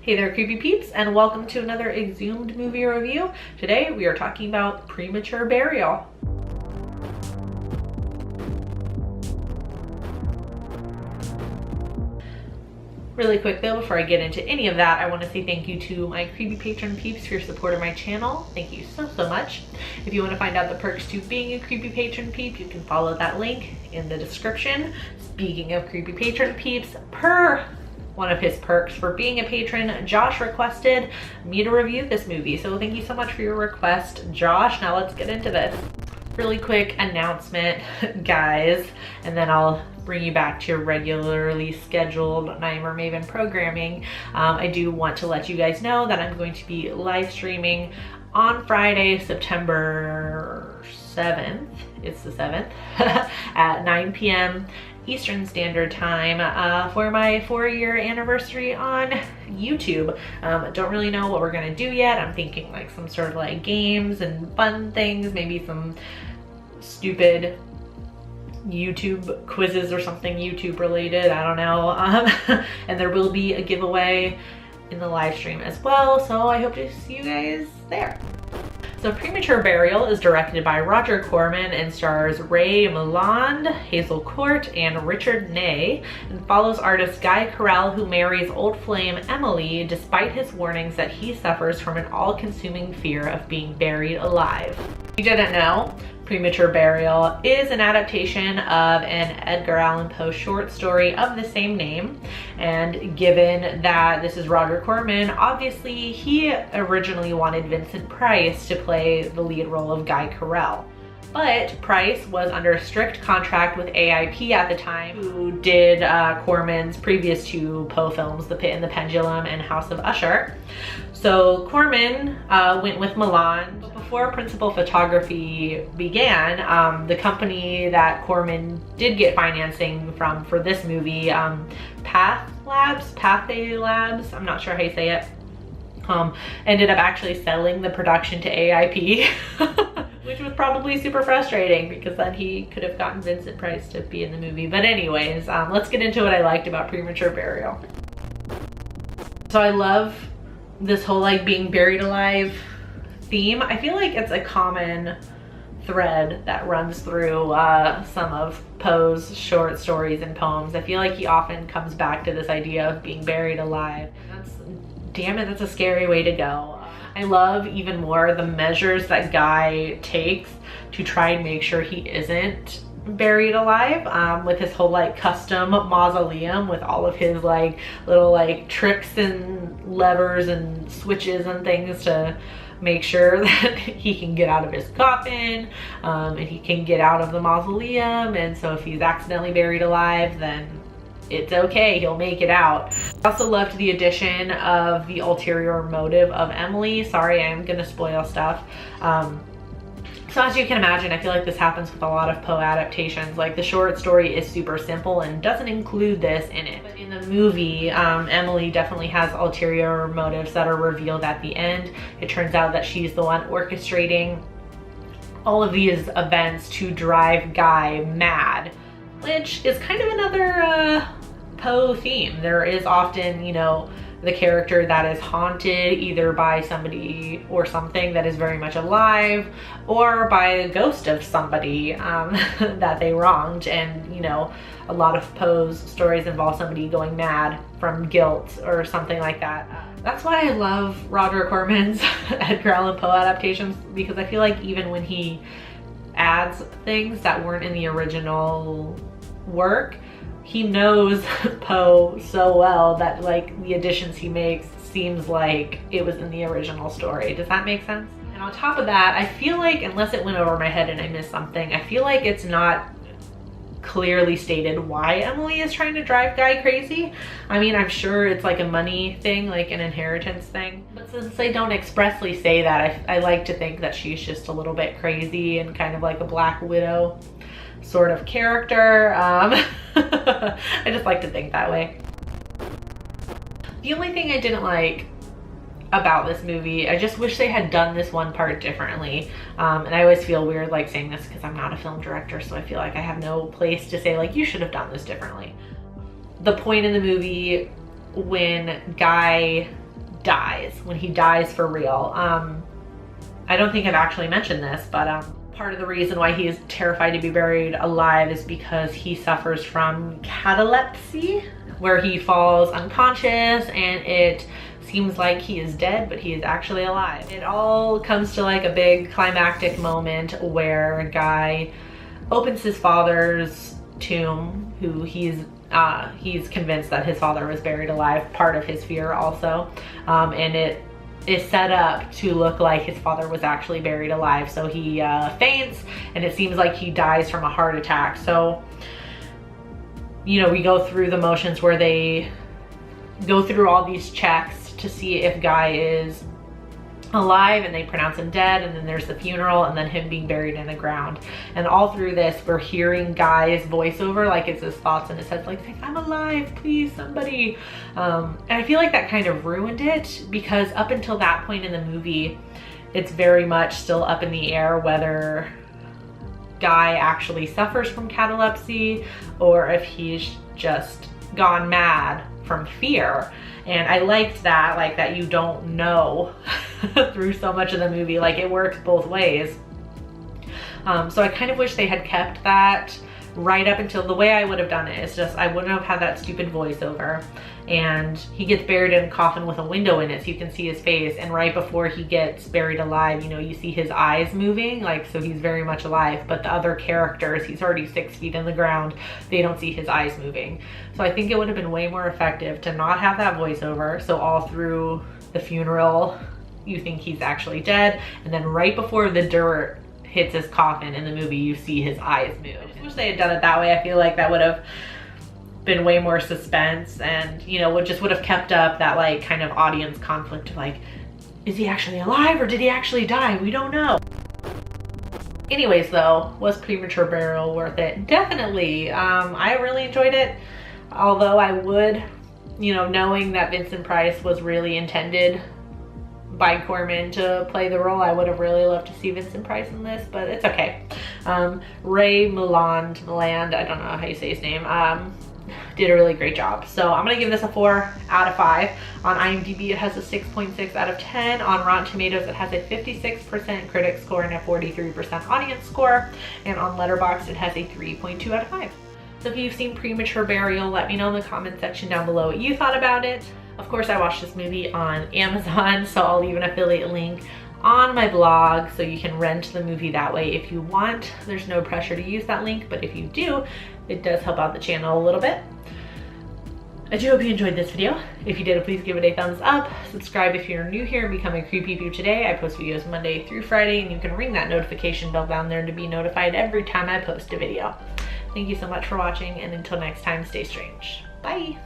Hey there, creepy peeps, and welcome to another Exhumed movie review. Today we are talking about Premature Burial. Really quick though, before I get into any of that, I want to say thank you to my creepy patron peeps for your support of my channel. Thank you so much. If you want to find out the perks to being a creepy patron peep, you can follow that link in the description. Speaking of creepy patron peeps, one of his perks for being a patron, Josh requested me to review this movie. So thank you so much for your request, Josh. Now let's get into this. Really quick announcement, guys, and then I'll bring you back to your regularly scheduled Naim or Maven programming. I do want to let you guys know that I'm going to be live streaming on Friday, September 7th. It's the 7th at 9 p.m. Eastern Standard Time for my 4-year anniversary on YouTube. Don't really know what we're gonna do yet. I'm thinking like some sort of like games and fun things, maybe some stupid YouTube quizzes or something YouTube related, I don't know. And there will be a giveaway in the live stream as well, so I hope to see you guys there. So Premature Burial is directed by Roger Corman and stars Ray Milland, Hazel Court, and Richard Ney, and follows artist Guy Carell, who marries old flame Emily despite his warnings that he suffers from an all-consuming fear of being buried alive. If you didn't know, Premature Burial is an adaptation of an Edgar Allan Poe short story of the same name, and given that this is Roger Corman, obviously he originally wanted Vincent Price to play the lead role of Guy Carell. But Price was under a strict contract with AIP at the time, who did Corman's previous two Poe films, The Pit and the Pendulum and House of Usher. So Corman went with Milland. Before principal photography began, the company that Corman did get financing from for this movie, Pathé Labs, I'm not sure how you say it, ended up actually selling the production to AIP. Which was probably super frustrating because then he could have gotten Vincent Price to be in the movie. But anyways, let's get into what I liked about Premature Burial. So I love this whole like being buried alive theme. I feel like it's a common thread that runs through some of Poe's short stories and poems. I feel like he often comes back to this idea of being buried alive. Damn it, that's a scary way to go. I love even more the measures that Guy takes to try and make sure he isn't buried alive, with his whole like custom mausoleum with all of his like little like tricks and levers and switches and things to make sure that he can get out of his coffin, and he can get out of the mausoleum, and so if he's accidentally buried alive, then it's okay, he'll make it out. I also loved the addition of the ulterior motive of Emily. Sorry, I'm gonna spoil stuff. So as you can imagine, I feel like this happens with a lot of Poe adaptations. Like the short story is super simple and doesn't include this in it. But in the movie, Emily definitely has ulterior motives that are revealed at the end. It turns out that she's the one orchestrating all of these events to drive Guy mad, which is kind of another Poe theme. There is often, you know, the character that is haunted either by somebody or something that is very much alive, or by a ghost of somebody that they wronged. And you know, a lot of Poe's stories involve somebody going mad from guilt or something like that. That's why I love Roger Corman's Edgar Allan Poe adaptations, because I feel like even when he adds things that weren't in the original work, he knows Poe so well that like the additions he makes seems like it was in the original story. Does that make sense? And on top of that, I feel like, unless it went over my head and I missed something, I feel like it's not clearly stated why Emily is trying to drive Guy crazy. I mean, I'm sure it's like a money thing, like an inheritance thing. But since they don't expressly say that, I like to think that she's just a little bit crazy and kind of like a Black Widow sort of character. I just like to think that way. The only thing I didn't like about this movie, I just wish they had done this one part differently. And I always feel weird like saying this because I'm not a film director, so I feel like I have no place to say like you should have done this differently. The point in the movie when Guy dies, when he dies for real. I don't think I've actually mentioned this, but part of the reason why he is terrified to be buried alive is because he suffers from catalepsy, where he falls unconscious and it seems like he is dead, but he is actually alive. It all comes to like a big climactic moment where Guy opens his father's tomb, who he's convinced that his father was buried alive, part of his fear also, and it is set up to look like his father was actually buried alive. So he faints, and it seems like he dies from a heart attack. So, you know, we go through the motions where they go through all these checks to see if Guy is alive, and they pronounce him dead, and then there's the funeral, and then him being buried in the ground. And all through this, we're hearing Guy's voiceover, like it's his thoughts in his head, like I'm alive, please, somebody. And I feel like that kind of ruined it, because up until that point in the movie, it's very much still up in the air whether Guy actually suffers from catalepsy or if he's just gone mad from fear. And I liked that, like that you don't know through so much of the movie, like it works both ways. So I kind of wish they had kept that right up until, the way I would have done it is just, I wouldn't have had that stupid voiceover, and he gets buried in a coffin with a window in it so you can see his face, and right before he gets buried alive, you know, you see his eyes moving, like, so he's very much alive. But the other characters, he's already 6 feet in the ground, they don't see his eyes moving. So I think it would have been way more effective to not have that voiceover, so all through the funeral you think he's actually dead, and then right before the dirt hits his coffin in the movie, you see his eyes move. I just wish they had done it that way. I feel like that would have been way more suspense, and you know, would have kept up that like kind of audience conflict of like, is he actually alive or did he actually die? We don't know. Anyways though, was Premature Burial worth it? Definitely. I really enjoyed it, although I would, you know, knowing that Vincent Price was really intended by Corman to play the role, I would have really loved to see Vincent Price in this, but it's okay. Ray Milland, I don't know how you say his name, did a really great job. So I'm gonna give this a 4 out of 5. On IMDb it has a 6.6 out of 10. On Rotten Tomatoes it has a 56% critic score and a 43% audience score. And on Letterboxd it has a 3.2 out of 5. So if you've seen Premature Burial, let me know in the comment section down below what you thought about it. Of course, I watched this movie on Amazon, so I'll leave an affiliate link on my blog so you can rent the movie that way if you want. There's no pressure to use that link, but if you do, it does help out the channel a little bit. I do hope you enjoyed this video. If you did, please give it a thumbs up. Subscribe if you're new here and become a Creepy Peep today. I post videos Monday through Friday, and you can ring that notification bell down there to be notified every time I post a video. Thank you so much for watching, and until next time, stay strange. Bye.